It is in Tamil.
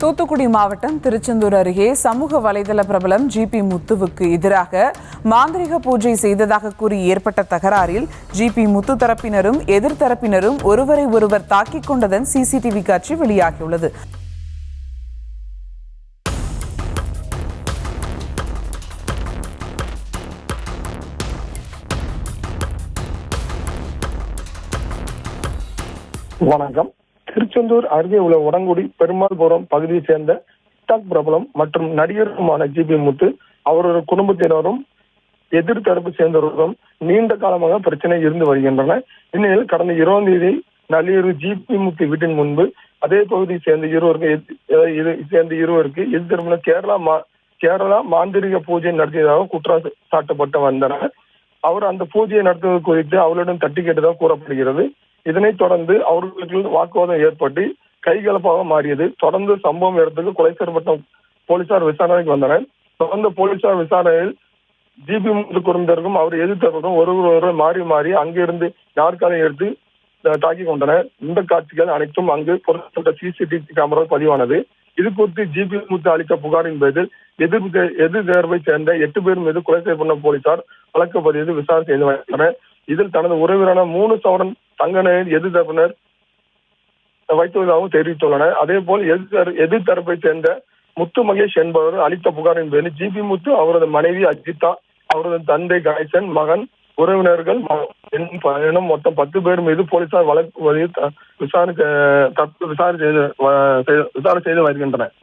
தூத்துக்குடி மாவட்டம் திருச்செந்தூர் அருகே சமூக வலைதள பிரபலம் ஜிபி முத்துவுக்கு எதிராக மாந்திரிக பூஜை செய்ததாக கூறி ஏற்பட்ட தகராறில் ஜிபி முத்து தரப்பினரும் எதிர்த்தரப்பினரும் ஒருவரை ஒருவர் தாக்கிக் கொண்டதன் சிசிடிவி காட்சி வெளியாகியுள்ளது. வணக்கம். திருச்செந்தூர் அருகே உள்ள உடங்குடி பெருமாள்புரம் பகுதியை சேர்ந்த டிக்டாக் பிரபலம் மற்றும் நடிகருமான ஜிபி முத்து அவரது குடும்பத்தினரும் எதிர்த்தரப்பு சேர்ந்தவர்களும் நீண்ட காலமாக பிரச்சனை இருந்து வருகின்றன. இந்நிலையில் கடந்த 20ஆம் தேதி நள்ளிரவு ஜிபி முத்து வீட்டின் முன்பு அதே பகுதியை சேர்ந்த இருவருக்கு எதிர்த்தரப்பினர் கேரளா மாந்திரிக பூஜை நடத்தியதாக குற்றம் சாட்டப்பட்டு வந்தனர். அவர் அந்த பூஜையை நடத்துவது குறித்து அவர்களிடம் தட்டி கேட்டதாக கூறப்படுகிறது. இதனைத் தொடர்ந்து அவர்களுக்கு வாக்குவாதம் ஏற்பட்டு கைகலப்பாக மாறியது. தொடர்ந்து சம்பவம் இடத்துக்கு கொலை செய்யப்பட்ட போலீசார் விசாரணைக்கு வந்தனர். தொடர்ந்து போலீசார் விசாரணையில் ஜிபி முத்து குடும்பத்திற்கும் அவர் எதிர்த்தவர்களும் ஒருவர் மாறி மாறி அங்கிருந்து நாற்காலியை எடுத்து தாக்கிக் கொண்டனர். இந்த காட்சிகள் அனைத்தும் அங்கு பொருத்தப்பட்ட சிசிடிவி கேமரா பதிவானது. இது குறித்து ஜிபி முத்து அளித்த புகாரின் பேரில் எதிர் தேர்வை சேர்ந்த 8 பேர் மீது கொலை செய்யப்பட்ட போலீசார் வழக்கு பதிவு விசாரணை செய்து வருகின்றனர். இதில் தனது உறவினரான 3 சவரன் தங்க நகையை எதிர்த்தரப்பினர் வைத்துள்ளதாகவும் தெரிவித்துள்ளனர். அதே போல் எதிர்த்தரப்பை சேர்ந்த முத்து மகேஷ் என்பவர் அளித்த புகாரின் பேரில் ஜிபி முத்து, அவரது மனைவி அஜிதா, அவரது தந்தை கணேசன், மகன், உறவினர்கள் எனும் மொத்தம் 10 பேர் மீது போலீசார் வழக்கு பதிவு விசாரணை செய்து வருகின்றனர்.